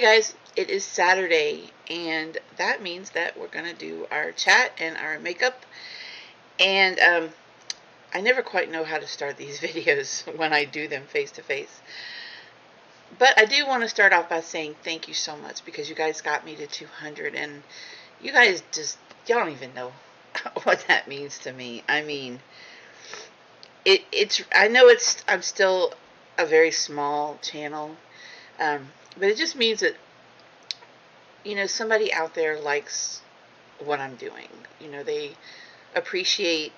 Hi guys, it is Saturday, and that means that we're going to do our chat and our makeup. And I never quite know how to start these videos when I do them face to face. But I do want to start off by saying thank you so much, because you guys got me to 200, and you guys y'all don't even know what that means to me. I mean, I know I'm still a very small channel, but it just means that, somebody out there likes what I'm doing. They appreciate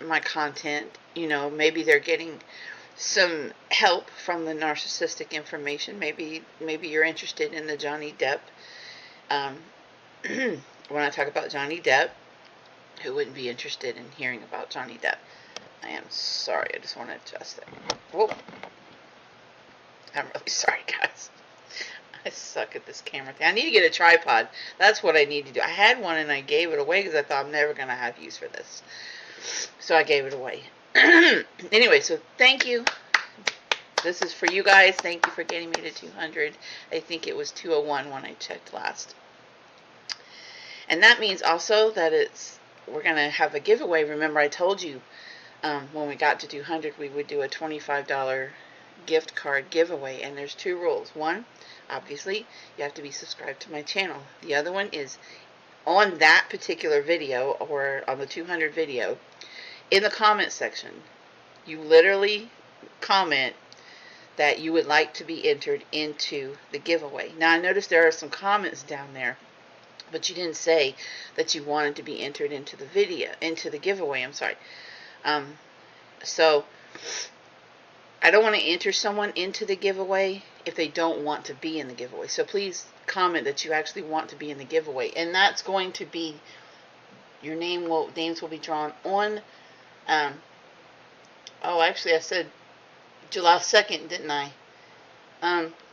my content. Maybe they're getting some help from the narcissistic information. Maybe you're interested in the Johnny Depp. When I talk about Johnny Depp, who wouldn't be interested in hearing about Johnny Depp? I am sorry. I just want to adjust it. Whoa. I'm really sorry, guys. I suck at this camera thing. I need to get a tripod. That's what I need to do. I had one and I gave it away because I thought I'm never going to have use for this. So I gave it away. Anyway, so thank you. This is for you guys. Thank you for getting me to 200. I think it was 201 when I checked last. And that means also that we're going to have a giveaway. Remember, I told you when we got to 200, we would do a $25 gift card giveaway. And there's two rules. One, obviously, you have to be subscribed to my channel. The other one is on that particular video, or on the 200 video, in the comment section, you literally comment that you would like to be entered into the giveaway. Now, I noticed there are some comments down there, but you didn't say that you wanted to be entered into the giveaway. I'm sorry. So I don't want to enter someone into the giveaway if they don't want to be in the giveaway. So please comment that you actually want to be in the giveaway, and that's going to be your names will be drawn on. Actually, I said July 2nd, didn't I?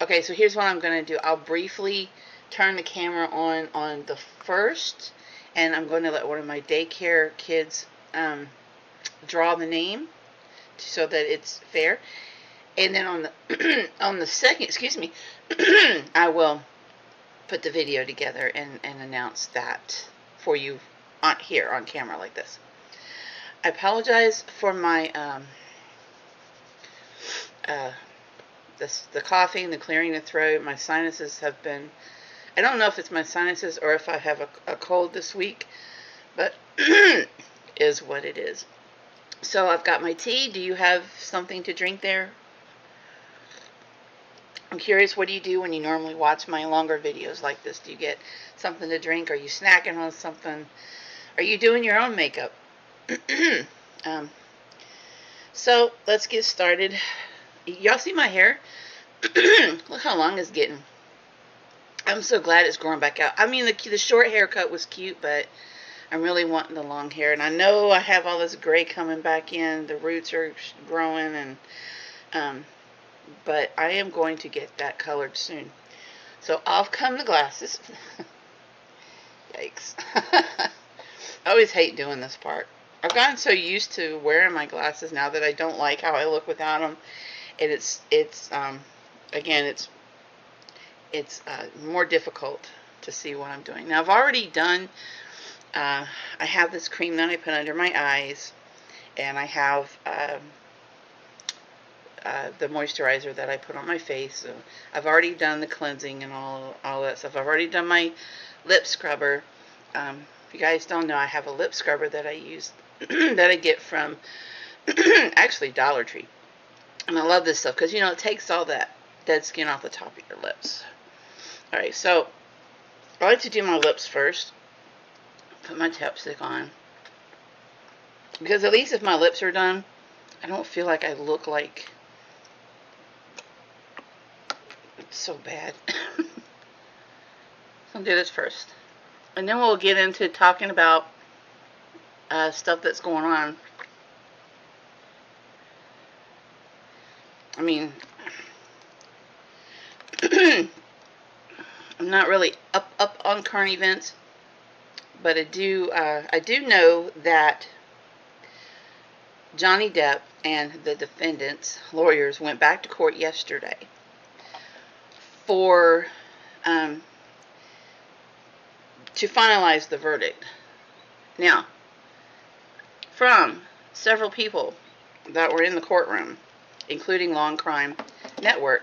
Okay, so here's what I'm going to do. I'll briefly turn the camera on the 1st, and I'm going to let one of my daycare kids draw the name so that it's fair. And then on the on the 2nd, excuse me, I will put the video together and announce that for you here on camera like this. I apologize for my the coughing, the clearing the throat. My sinuses have been, I don't know if it's my sinuses or if I have a cold this week, but is what it is. So I've got my tea. Do you have something to drink there? I'm curious, what do you do when you normally watch my longer videos like this? Do you get something to drink? Are you snacking on something? Are you doing your own makeup? So let's get started. Y'all see my hair? Look how long it's getting. I'm so glad it's growing back out. I mean, the short haircut was cute, but I'm really wanting the long hair. And I know I have all this gray coming back in. The roots are growing, and but I am going to get that colored soon. So off come the glasses. Yikes. I always hate doing this part. I've gotten so used to wearing my glasses now that I don't like how I look without them. And it's more difficult to see what I'm doing. Now, I've already done, I have this cream that I put under my eyes, and I have the moisturizer that I put on my face. So I've already done the cleansing and all that stuff. I've already done my lip scrubber. If you guys don't know, I have a lip scrubber that I use that I get from actually Dollar Tree. And I love this stuff because, it takes all that dead skin off the top of your lips. Alright, so I like to do my lips first. Put my chapstick on. Because at least if my lips are done, I don't feel like I look like it's so bad. So I'll do this first. And then we'll get into talking about stuff that's going on. I mean, I'm not really up on current events, but I do know that Johnny Depp and the defendants' lawyers went back to court yesterday for to finalize the verdict. Now, from several people that were in the courtroom, including Law and Crime Network,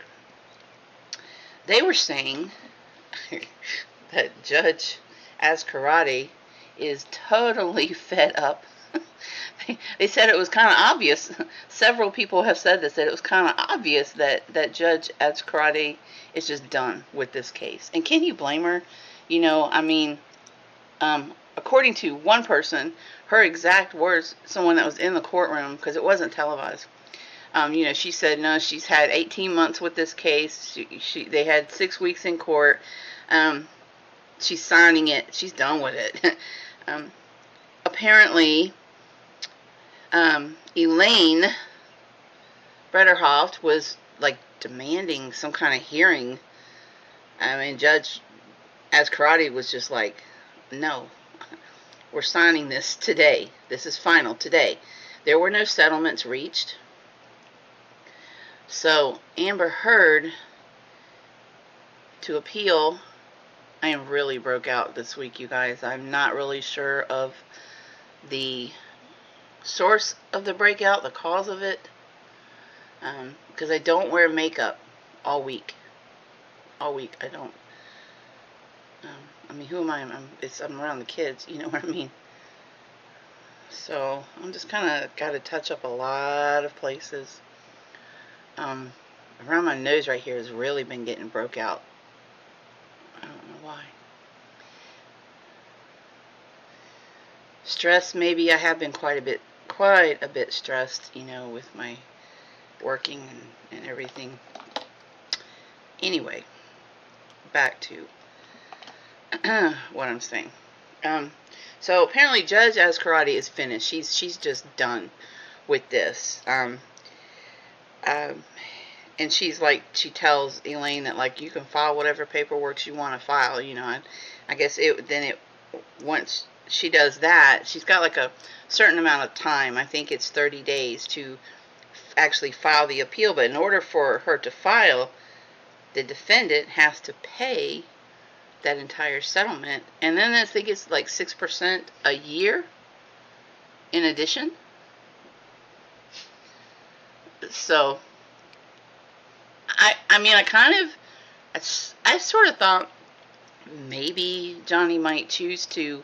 they were saying that Judge Azcarate is totally fed up. They said it was kind of obvious. Several people have said this, that it was kind of obvious that Judge Azcarate is just done with this case. And can you blame her? You know, I mean, according to one person, her exact words, someone that was in the courtroom, because it wasn't televised, you know, she said, no, she's had 18 months with this case. They had 6 weeks in court. She's signing it. She's done with it. Apparently, Elaine Brederhoft was like demanding some kind of hearing. I mean, Judge Azcarate was just like, no, we're signing this today. This is final today. There were no settlements reached. So Amber Heard, to appeal, I am really broke out this week, you guys. I'm not really sure of the source of the breakout, the cause of it, because I don't wear makeup all week. All week, I don't. I mean, who am I? I'm around the kids, you know what I mean? So I'm just kind of got to touch up a lot of places. Around my nose right here has really been getting broke out. I don't know why. Stress, maybe I have been quite a bit stressed, you know, with my working and everything. Anyway, back to what I'm saying. So apparently Judge Azcarate is finished. She's just done with this. And she's like, she tells Elaine that, like, you can file whatever paperwork you want to file, you know. And I guess once she does that, she's got like a certain amount of time. I think it's 30 days to actually file the appeal. But in order for her to file, the defendant has to pay that entire settlement. And then I think it's like 6% a year in addition. So I mean, I sort of thought maybe Johnny might choose to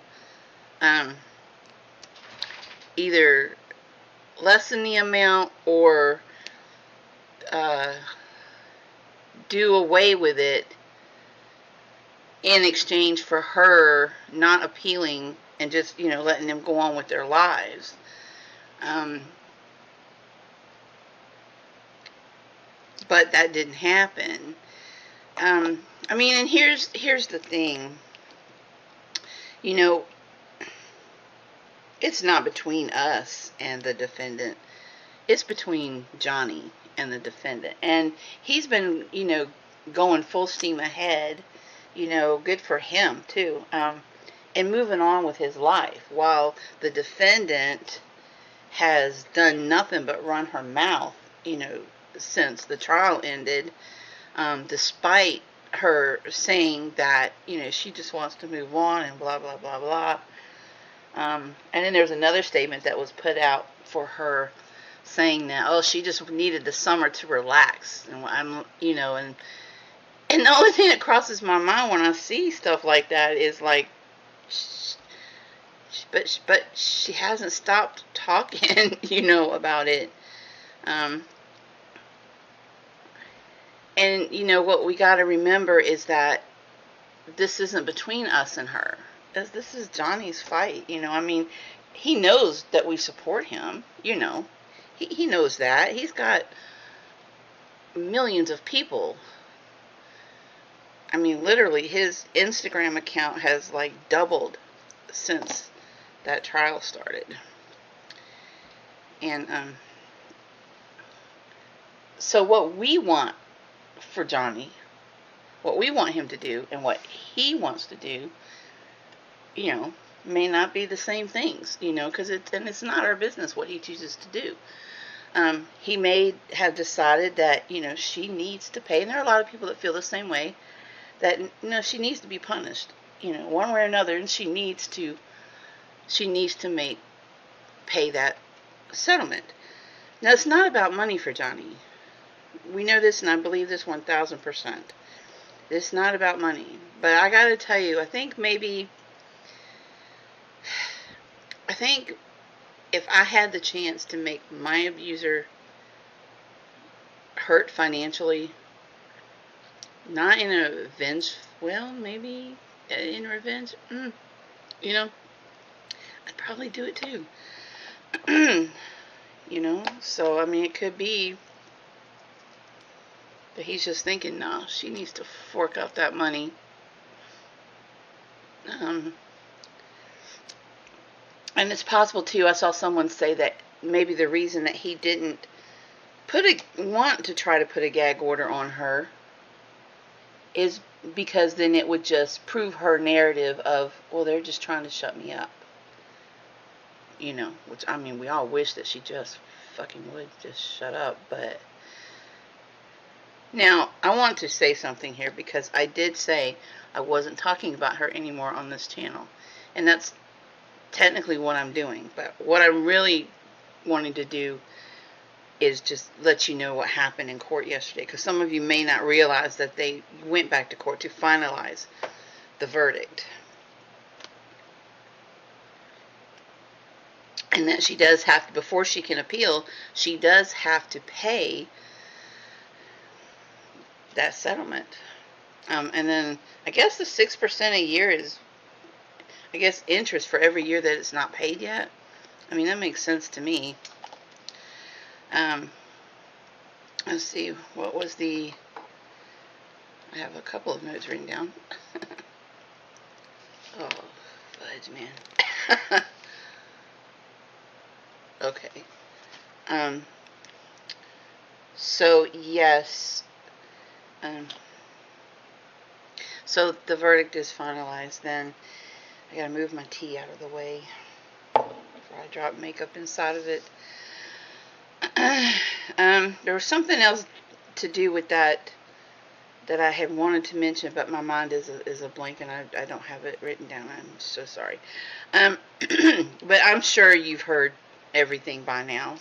either lessen the amount or do away with it in exchange for her not appealing and just, you know, letting them go on with their lives. But that didn't happen. I mean, and here's the thing. You know, it's not between us and the defendant. It's between Johnny and the defendant. And he's been, you know, going full steam ahead. You know, good for him, too. And moving on with his life. While the defendant has done nothing but run her mouth, you know, since the trial ended, despite her saying that, you know, she just wants to move on and blah, blah, blah, blah. And then there's another statement that was put out for her saying that, oh, she just needed the summer to relax. And I'm, you know, and the only thing that crosses my mind when I see stuff like that is like, but she hasn't stopped talking, you know, about it. And, you know, what we got to remember is that this isn't between us and her. This is Johnny's fight, you know. I mean, he knows that we support him, you know. He knows that. He's got millions of people. I mean, literally, his Instagram account has, like, doubled since that trial started. And, so what we want for Johnny, what we want him to do and what he wants to do, you know, may not be the same things, you know, because it's not our business what he chooses to do. He may have decided that, you know, she needs to pay, and there are a lot of people that feel the same way, that, she needs to be punished, one way or another, and she needs to pay that settlement. Now, it's not about money for Johnny. We know this, and I believe this 1,000%. It's not about money. But I gotta tell you, I think if I had the chance to make my abuser hurt financially, not in a revenge, well, maybe in revenge, I'd probably do it too. So, I mean, it could be that he's just thinking, no, she needs to fork out that money. And it's possible too, I saw someone say that maybe the reason that he didn't want to try to put a gag order on her is because then it would just prove her narrative of, well, they're just trying to shut me up. Which, I mean, we all wish that she just fucking would just shut up. But now, I want to say something here, because I did say I wasn't talking about her anymore on this channel. And that's technically what I'm doing. But what I'm really wanting to do is just let you know what happened in court yesterday. Because some of you may not realize that they went back to court to finalize the verdict. And that she does have to, before she can appeal, she does have to pay that settlement. And then I guess the 6% a year is, I guess, interest for every year that it's not paid yet. I mean, that makes sense to me. Let's see, what was I have a couple of notes written down. Oh, fudge, man. Okay. So, yes. So, the verdict is finalized. Then, I gotta move my tea out of the way before I drop makeup inside of it. There was something else to do with that I had wanted to mention, but my mind is a blank, and I don't have it written down. I'm so sorry. But I'm sure you've heard everything by now.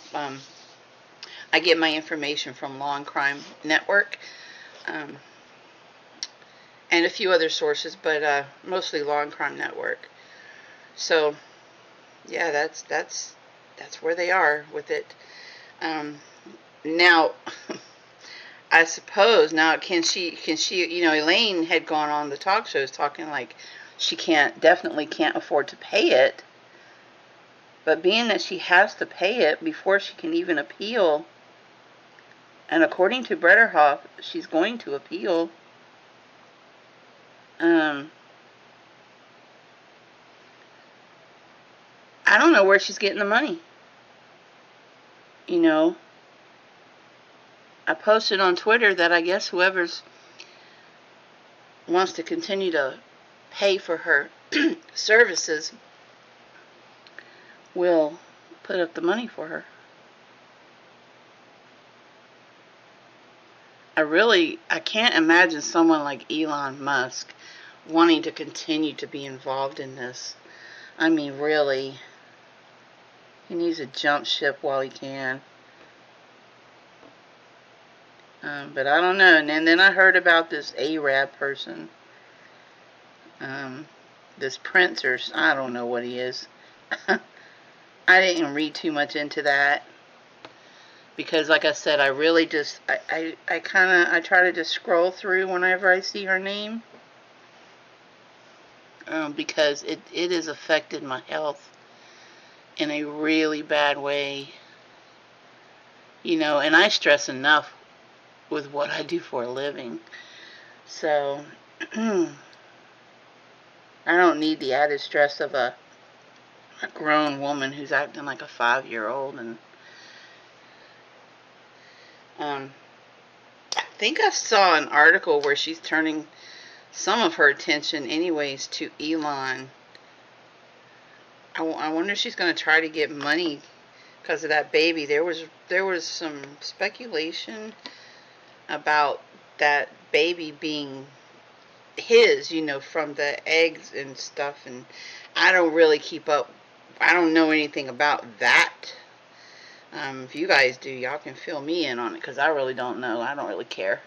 I get my information from Law and Crime Network, and a few other sources, but mostly Law and Crime Network. So, yeah, that's where they are with it. Now, I suppose, now can she, Elaine had gone on the talk shows talking like she definitely can't afford to pay it. But being that she has to pay it before she can even appeal, and according to Bretterhoff, she's going to appeal, I don't know where she's getting the money. I posted on Twitter that I guess whoever's wants to continue to pay for her services will put up the money for her. I can't imagine someone like Elon Musk wanting to continue to be involved in this. I mean, really, he needs to jump ship while he can. But I don't know. And then I heard about this Arab person. This prince, or I don't know what he is. I didn't read too much into that. Because, like I said, I really just, I try to just scroll through whenever I see her name. Because it has affected my health in a really bad way. And I stress enough with what I do for a living. So, I don't need the added stress of a grown woman who's acting like a 5-year-old. And I think I saw an article where she's turning some of her attention anyways to Elon. I wonder if she's going to try to get money because of that baby. There was some speculation about that baby being his, from the eggs and stuff, and I don't really keep up. I don't know anything about that. If you guys do, y'all can fill me in on it, because I really don't know. I don't really care.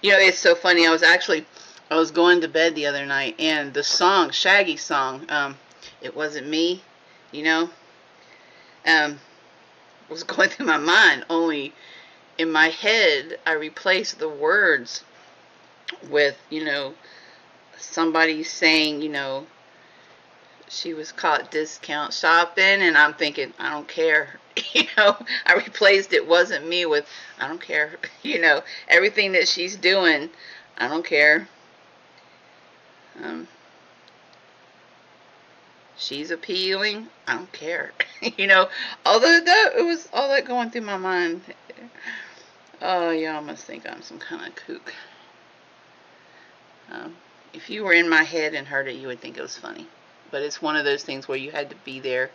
It's so funny. I was going to bed the other night, and the song, Shaggy song, It Wasn't Me, you know, um, was going through my mind. Only in my head, I replaced the words with, somebody saying, she was caught discount shopping, and I'm thinking, I don't care. I replaced It Wasn't Me with, I don't care. Everything that she's doing, I don't care. Um, she's appealing, I don't care. Although that it was all that going through my mind. Oh, y'all must think I'm some kind of kook. If you were in my head and heard it, you would think it was funny. But it's one of those things where you had to be there.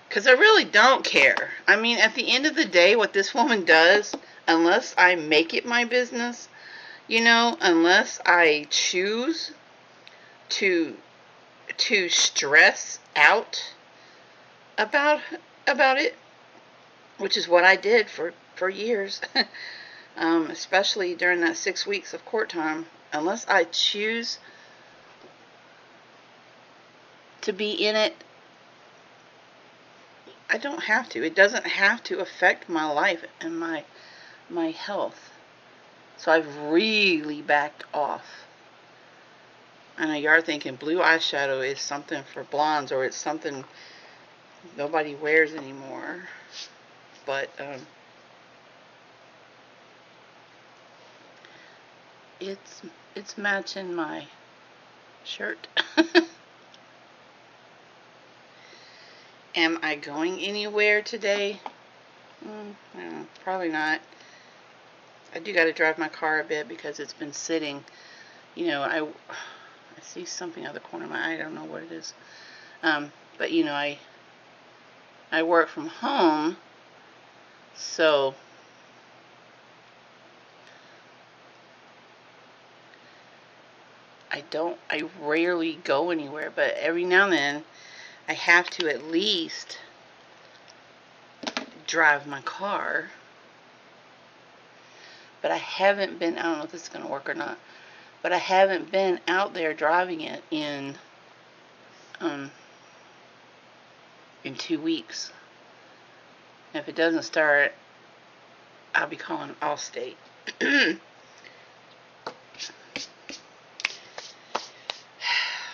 Because I really don't care. I mean, at the end of the day, what this woman does, unless I make it my business, unless I choose to stress out about it, which is what I did for years, especially during that 6 weeks of court time. Unless I choose to be in it, I don't have to. It doesn't have to affect my life and my health. So I've really backed off. I know you're thinking blue eyeshadow is something for blondes, or it's something nobody wears anymore. But it's matching my shirt. Am I going anywhere today? No, probably not. I do got to drive my car a bit because it's been sitting. I see something out of the corner of my eye. I don't know what it is. But I work from home, so I rarely go anywhere, but every now and then I have to at least drive my car. But I haven't been, I don't know if this is going to work or not, but I haven't been out there driving it in 2 weeks. And if it doesn't start, I'll be calling Allstate.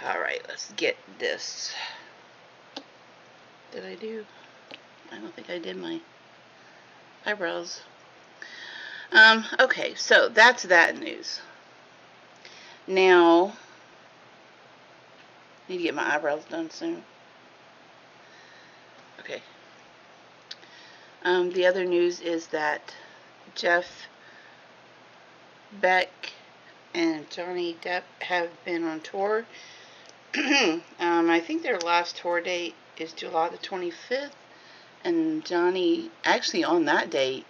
Alright, let's get this. Did I do? I don't think I did my eyebrows. Okay, so that's that news. Now, need to get my eyebrows done soon. Okay. The other news is that Jeff Beck and Johnny Depp have been on tour. I think their last tour date is July the 25th. And Johnny, actually on that date,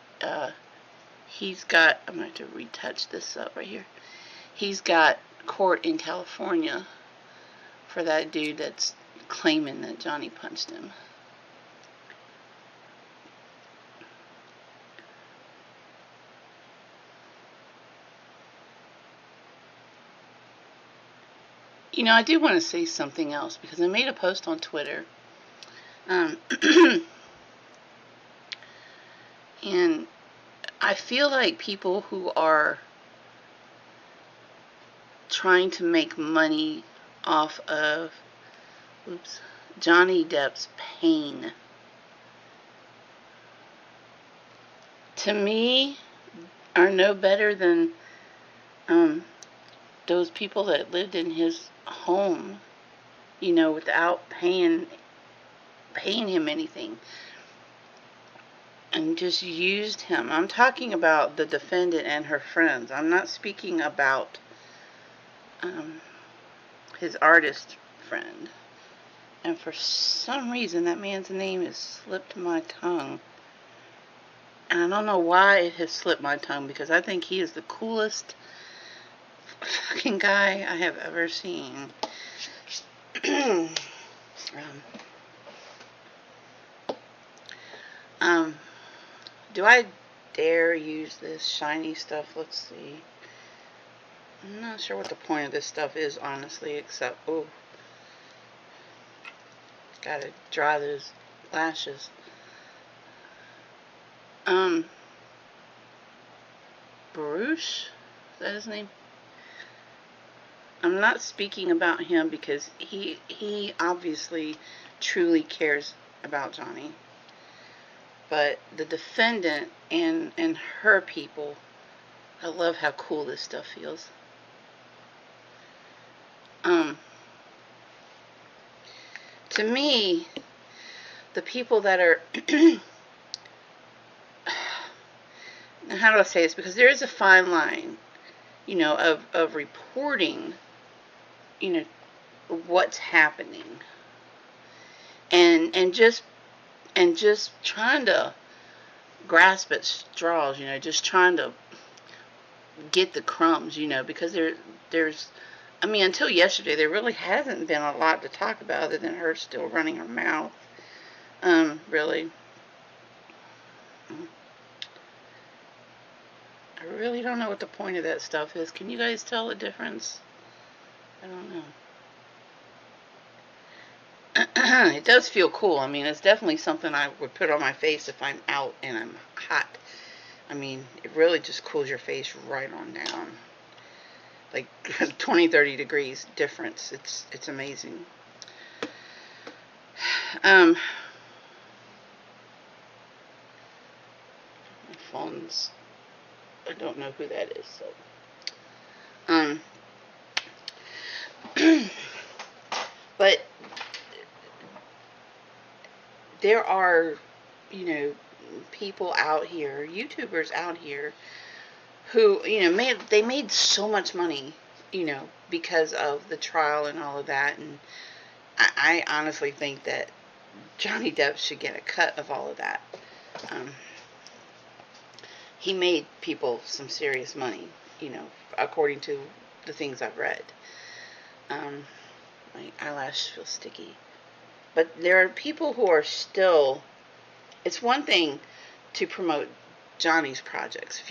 he's got, I'm going to have to retouch this up right here. He's got court in California for that dude that's claiming that Johnny punched him. I do want to say something else, because I made a post on Twitter. And I feel like people who are trying to make money off of Johnny Depp's pain, to me, are no better than those people that lived in his home, without paying him anything, and just used him. I'm talking about the defendant and her friends. I'm not speaking about his artist friend. And for some reason, that man's name has slipped my tongue. And I don't know why it has slipped my tongue, because I think he is the coolest fucking guy I have ever seen. Do I dare use this shiny stuff? Let's see. I'm not sure what the point of this stuff is, honestly, except, oh, gotta dry those lashes. Baruch? Is that his name? I'm not speaking about him because he obviously truly cares about Johnny. But the defendant and her people, I love how cool this stuff feels. To me, the people that are how do I say this? Because there is a fine line, of reporting, what's happening, and just trying to grasp at straws, just trying to get the crumbs, because there's, I mean, until yesterday, there really hasn't been a lot to talk about other than her still running her mouth. Really. I really don't know what the point of that stuff is. Can you guys tell the difference? I don't know. It does feel cool. I mean, it's definitely something I would put on my face if I'm out and I'm hot. I mean, it really just cools your face right on down. Like 20, 30 degrees difference. It's amazing. My phone's, I don't know who that is, so. But there are, people out here, YouTubers out here, who, they made so much money, because of the trial and all of that. And I honestly think that Johnny Depp should get a cut of all of that. He made people some serious money, according to the things I've read. My eyelash feels sticky. But there are people who are still, it's one thing to promote Johnny's projects. If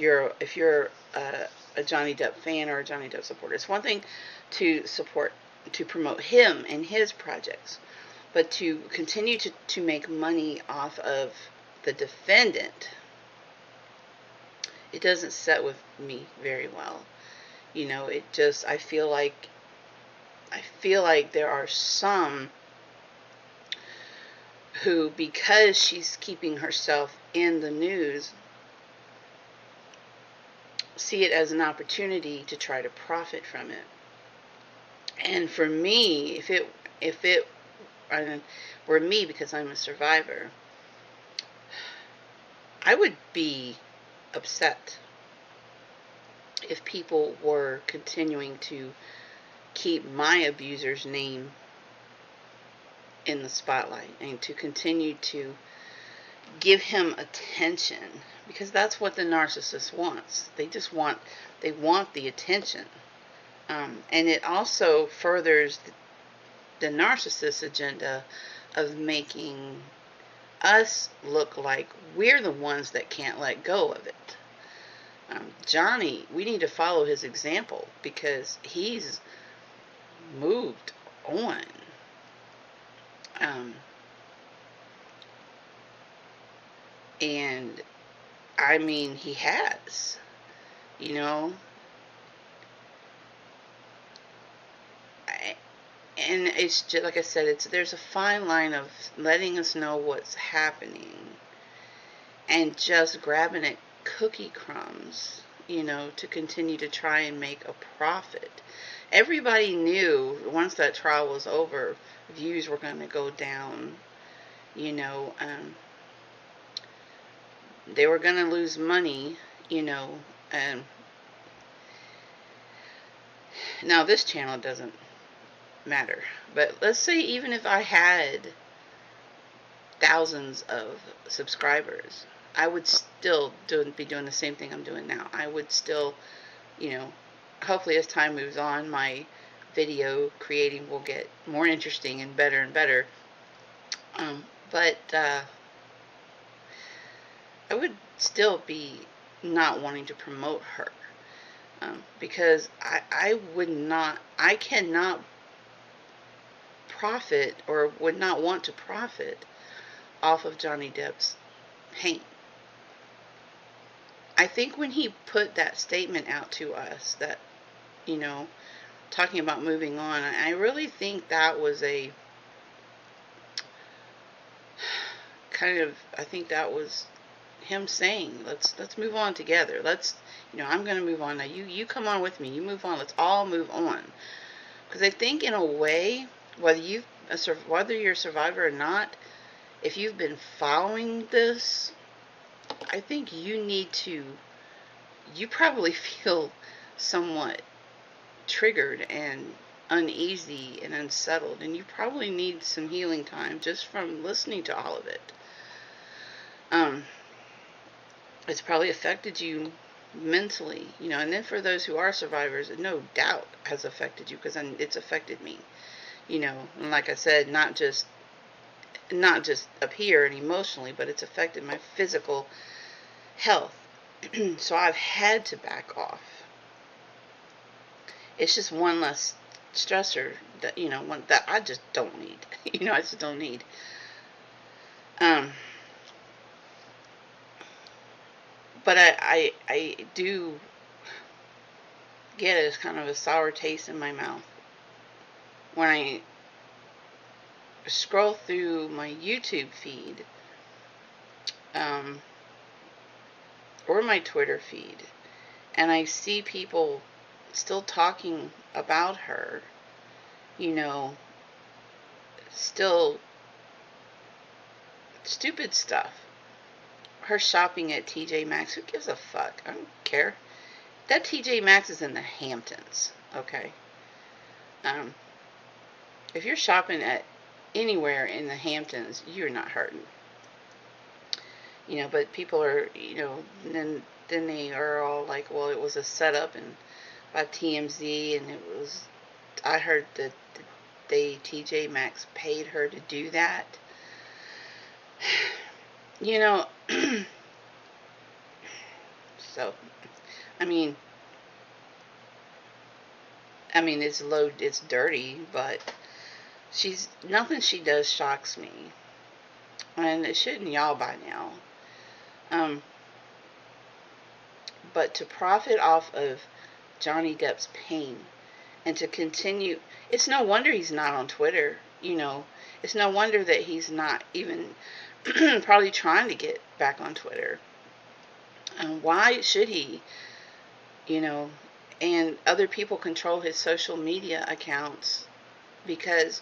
you're a Johnny Depp fan or a Johnny Depp supporter, it's one thing to promote him and his projects. But to continue to make money off of the defendant, it doesn't set with me very well. It just, I feel like there are some who, because she's keeping herself in the news, see it as an opportunity to try to profit from it. And for me, if it were me, because I'm a survivor, I would be upset if people were continuing to keep my abuser's name in the spotlight and to continue to give him attention, because that's what the narcissist wants. They want the attention. And it also furthers the narcissist agenda of making us look like we're the ones that can't let go of it. Johnny, we need to follow his example, because he's moved on. And I mean, he has, and it's just like I said, there's a fine line of letting us know what's happening and just grabbing at cookie crumbs, to continue to try and make a profit. Everybody knew once that trial was over, views were going to go down, they were going to lose money, and now this channel doesn't matter, but let's say even if I had thousands of subscribers, I would still be doing the same thing I'm doing now. I would still, you know, hopefully as time moves on, my video creating will get more interesting and better and better. But I would still be not wanting to promote her, because I cannot profit, or would not want to profit off of Johnny Depp's pain. I think when he put that statement out to us, that, you know, talking about moving on, I really think that was a kind of, I think that was him saying, let's move on together. I'm going to move on now. You come on with me. You move on. Let's all move on. Because I think in a way, whether you're a survivor or not, if you've been following this, I think you probably feel somewhat triggered and uneasy and unsettled, and you probably need some healing time just from listening to all of it. It's probably affected you mentally, and then for those who are survivors, it no doubt has affected you, because it's affected me, and like I said, not just up here and emotionally, but it's affected my physical health. So I've had to back off. It's just one less stressor that, one that I just don't need. I just don't need. But I do get it as kind of a sour taste in my mouth when I scroll through my YouTube feed, or my Twitter feed, and I see people still talking about her, still stupid stuff. Her shopping at TJ Maxx, who gives a fuck? I don't care. That TJ Maxx is in the Hamptons, okay? If you're shopping at anywhere in the Hamptons, you're not hurting. But people are, then they are all like, well, it was a setup and by TMZ, and I heard that TJ Maxx paid her to do that. So, I mean, it's dirty, but nothing she does shocks me. And it shouldn't y'all by now. But to profit off of Johnny Depp's pain and to continue, it's no wonder he's not on Twitter, It's no wonder that he's not even probably trying to get back on Twitter. Why should he? And other people control his social media accounts, because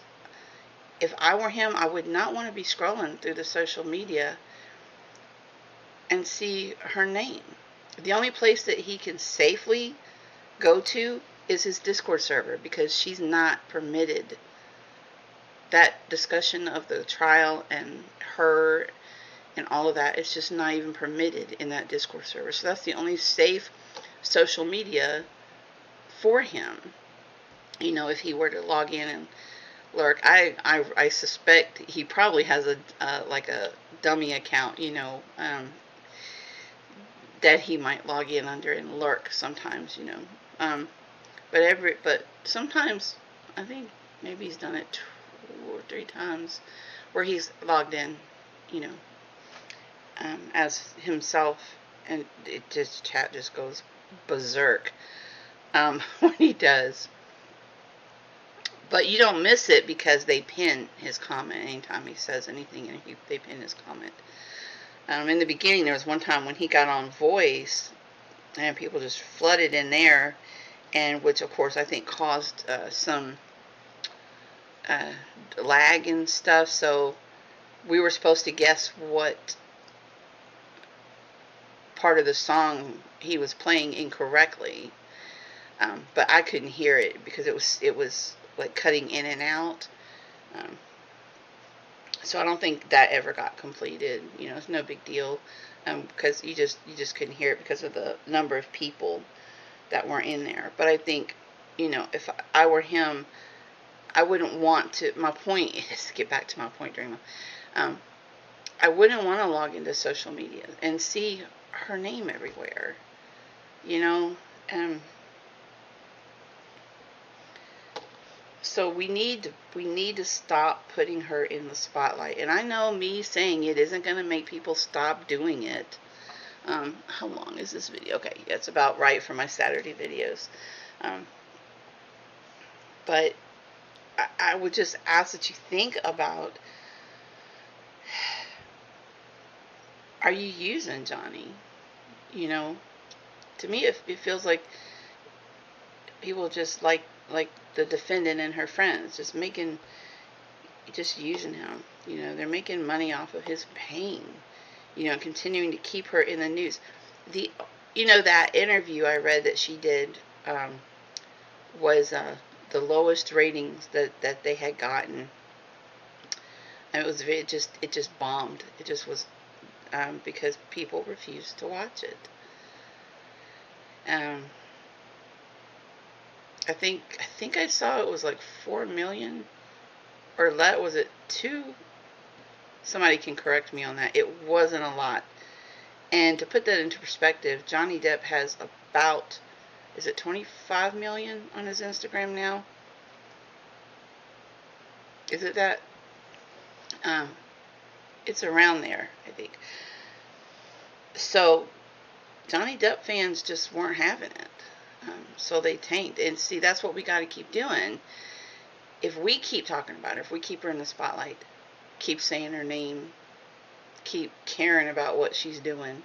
if I were him, I would not want to be scrolling through the social media and see her name. The only place that he can safely go to is his Discord server, because she's not permitted. That discussion of the trial and her and all of that, it's just not even permitted in that Discord server. So that's the only safe social media for him. If he were to log in and lurk, I suspect he probably has a dummy account, that he might log in under and lurk sometimes, but sometimes, I think maybe he's done it 2 or 3 times where he's logged in, as himself, and chat just goes berserk when he does. But you don't miss it because they pin his comment anytime he says anything, and they pin his comment. In the beginning, there was one time when he got on Voice, and people just flooded in there, and which of course I think caused some lag and stuff. So we were supposed to guess what part of the song he was playing incorrectly, but I couldn't hear it because it was like cutting in and out. So I don't think that ever got completed. You know, it's no big deal, because you just couldn't hear it because of the number of people that were in there. But I think, you know, if I were him, I wouldn't want to. My point is, to get back to my point, Dreama. Um, I wouldn't want to log into social media and see her name everywhere. You know, um, so we need to stop putting her in the spotlight. And I know me saying it isn't going to make people stop doing it. How long is this video? Okay, that's about right for my Saturday videos. Um, but I would just ask that you think about, are you using Johnny? You know, to me it feels like people just like the defendant and her friends just using him. You know, they're making money off of his pain. You know, continuing to keep her in the news. The that interview I read that she did, was the lowest ratings that they had gotten. And it just bombed. It just was, because people refused to watch it. Um, I think I saw it was like 4 million, or was it 2? Somebody can correct me on that. It wasn't a lot. And to put that into perspective, Johnny Depp has about, is it 25 million on his Instagram now? Is it that? Um, it's around there, I think. So Johnny Depp fans just weren't having it. So they tanked. And see, that's what we got to keep doing. If we keep talking about her, if we keep her in the spotlight, keep saying her name, keep caring about what she's doing,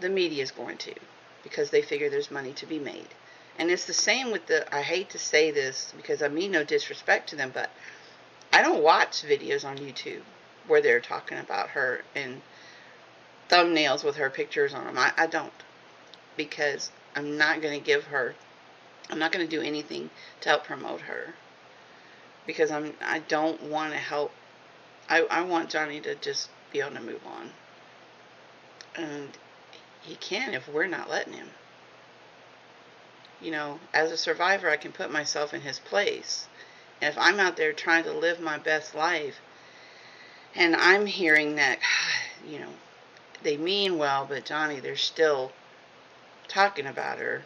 the media is going to, because they figure there's money to be made. And it's the same with I hate to say this because I mean no disrespect to them, but I don't watch videos on YouTube where they're talking about her and thumbnails with her pictures on them. I don't, because I'm not going to do anything to help promote her, because I don't want to help. I want Johnny to just be able to move on. And he can if we're not letting him. You know, as a survivor, I can put myself in his place. And if I'm out there trying to live my best life, and I'm hearing that, you know, they mean well, but Johnny, they're still talking about her,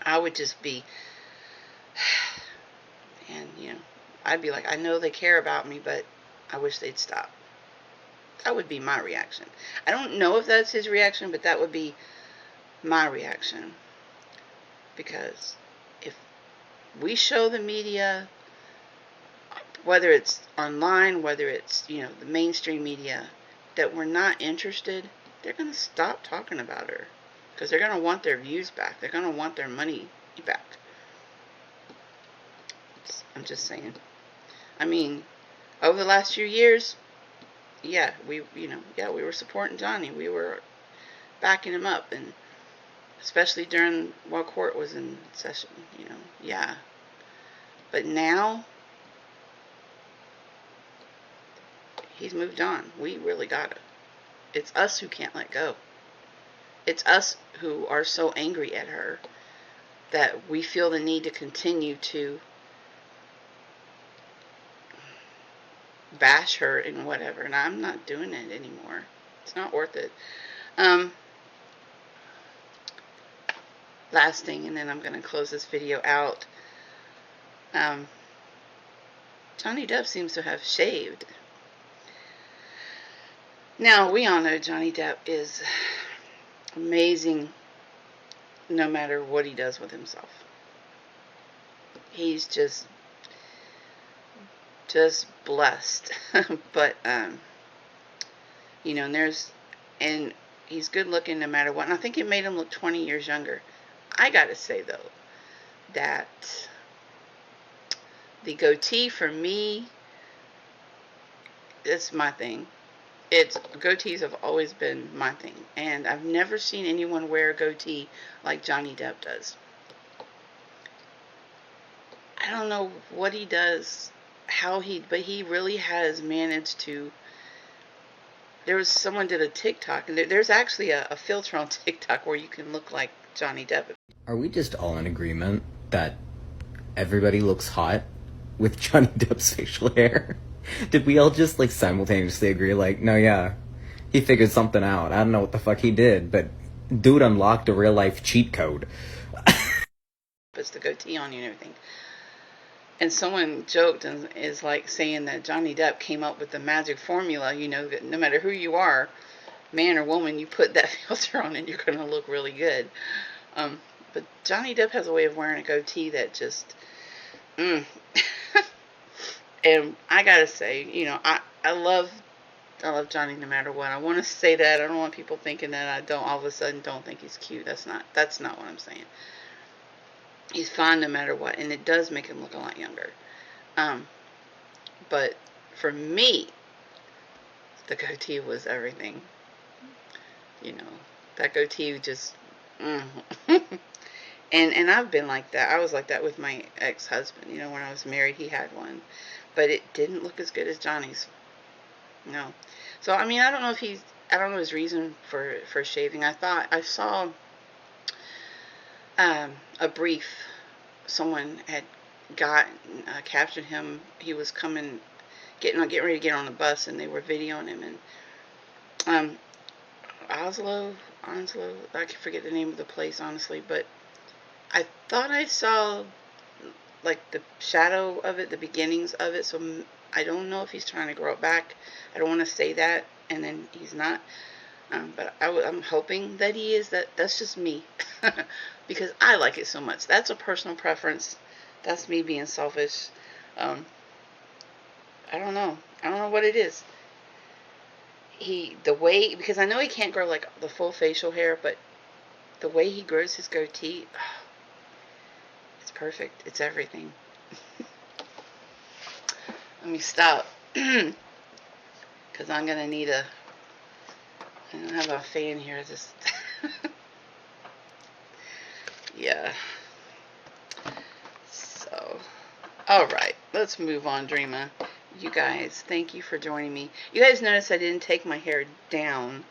I would just be, and, you know, I'd be like, I know they care about me, but I wish they'd stop. That would be my reaction. I don't know if that's his reaction, but that would be my reaction. Because if we show the media, whether it's online, whether it's, you know, the mainstream media, that we're not interested, they're going to stop talking about her. Because they're going to want their views back. They're going to want their money back. I'm just saying. I mean, over the last few years, yeah, we were supporting Johnny. We were backing him up, and especially while court was in session, you know, yeah. But now, he's moved on. We really gotta. It's us who can't let go. It's us who are so angry at her that we feel the need to continue to bash her and whatever. And I'm not doing it anymore. It's not worth it. Last thing, and then I'm going to close this video out. Johnny Depp seems to have shaved. Now, we all know Johnny Depp is amazing no matter what he does with himself. He's just blessed. But, you know, and he's good looking no matter what. And I think it made him look 20 years younger. I gotta say, though, that the goatee, for me, it's my thing. Goatees have always been my thing. And I've never seen anyone wear a goatee like Johnny Depp does. I don't know what he does, but he really has managed to. There was someone did a TikTok, and there's actually a filter on TikTok where you can look like Johnny Depp. Are we just all in agreement that everybody looks hot with Johnny Depp's facial hair? Did we all just like simultaneously agree, like, no, yeah, he figured something out. I don't know what the fuck he did, but dude unlocked a real life cheat code. Puts the goatee on you and everything. And someone joked and is like saying that Johnny Depp came up with the magic formula, that no matter who you are, man or woman, you put that filter on and you're going to look really good. But Johnny Depp has a way of wearing a goatee that just, and I gotta say, I love Johnny no matter what. I want to say that. I don't want people thinking that I don't all of a sudden don't think he's cute. That's not what I'm saying. He's fine no matter what, and it does make him look a lot younger. But for me, the goatee was everything. That goatee just, and I've been like that. I was like that with my ex-husband. When I was married, he had one, but it didn't look as good as Johnny's. No. So I don't know if I don't know his reason for shaving. I saw a brief. Someone had captured him. He was getting ready to get on the bus, and they were videoing him. And Onslow, I can forget the name of the place honestly, but I thought I saw like the shadow of it, the beginnings of it. So I don't know if he's trying to grow it back. I don't want to say that, and then he's not. But I'm hoping that he is. That's just me. Because I like it so much. That's a personal preference. That's me being selfish. I don't know. I don't know what it is. Because I know he can't grow like the full facial hair, but the way he grows his goatee, it's perfect. It's everything. Let me stop. Because I'm going to need I don't have a fan here. Just yeah. So, alright. Let's move on, Dreama. You guys, thank you for joining me. You guys noticed I didn't take my hair down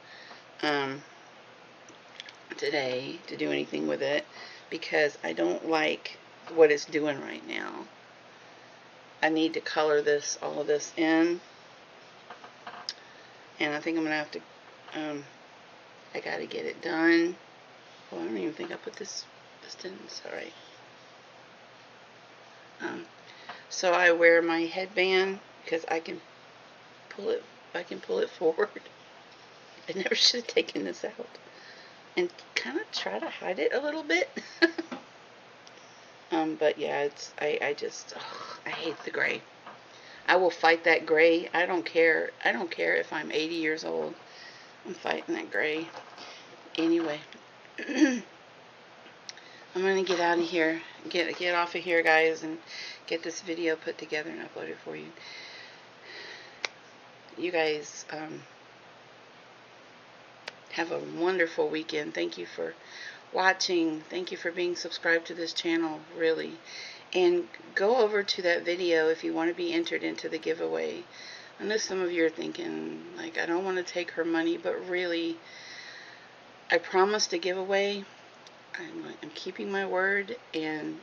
today to do anything with it because I don't like what it's doing right now. I need to color all of this in. And I think I'm going to have to, I got to get it done. Well, I don't even think I put this in. It's alright. So I wear my headband because I can pull it forward. I never should have taken this out. And kind of try to hide it a little bit. But yeah, I hate the gray. I will fight that gray. I don't care if I'm 80 years old. I'm fighting that gray. Anyway. I'm going to get out of here. Get off of here, guys, and get this video put together and upload it for you. You guys have a wonderful weekend. Thank you for watching. Thank you for being subscribed to this channel, really. And go over to that video if you want to be entered into the giveaway. I know some of you are thinking, like, I don't want to take her money, but really, I promised a giveaway. I'm keeping my word, and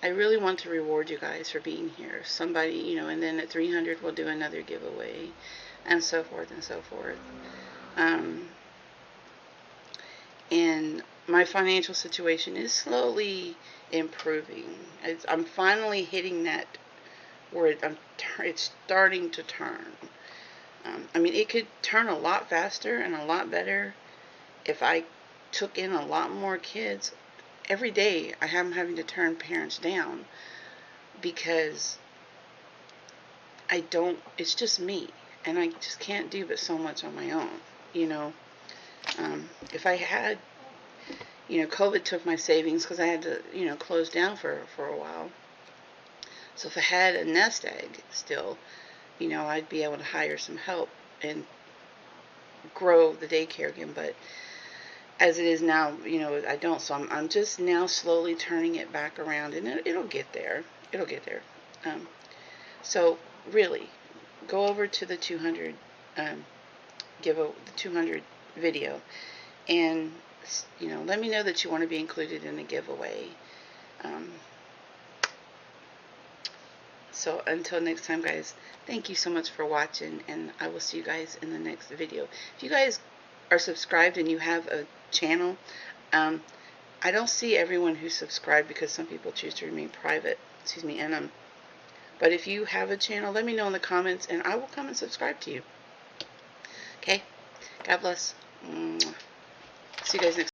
I really want to reward you guys for being here. Somebody, and then at 300 we'll do another giveaway, and so forth and so forth. And my financial situation is slowly improving. I'm finally hitting that where it's starting to turn. It could turn a lot faster and a lot better if I took in a lot more kids. Every day I am having to turn parents down because it's just me, and I just can't do but so much on my own, if I had, COVID took my savings because I had to, close down for a while. So if I had a nest egg still, I'd be able to hire some help and grow the daycare again, but as it is now, I don't. So I'm just now slowly turning it back around, and it'll get there. It'll get there. So really, go over to the 200 the 200 video, and let me know that you want to be included in the giveaway. So until next time, guys, thank you so much for watching, and I will see you guys in the next video. If you guys are subscribed and you have a channel, I don't see everyone who's subscribed because some people choose to remain private. Excuse me. And but if you have a channel, let me know in the comments, and I will come and subscribe to you. Okay. God bless. See you guys next time.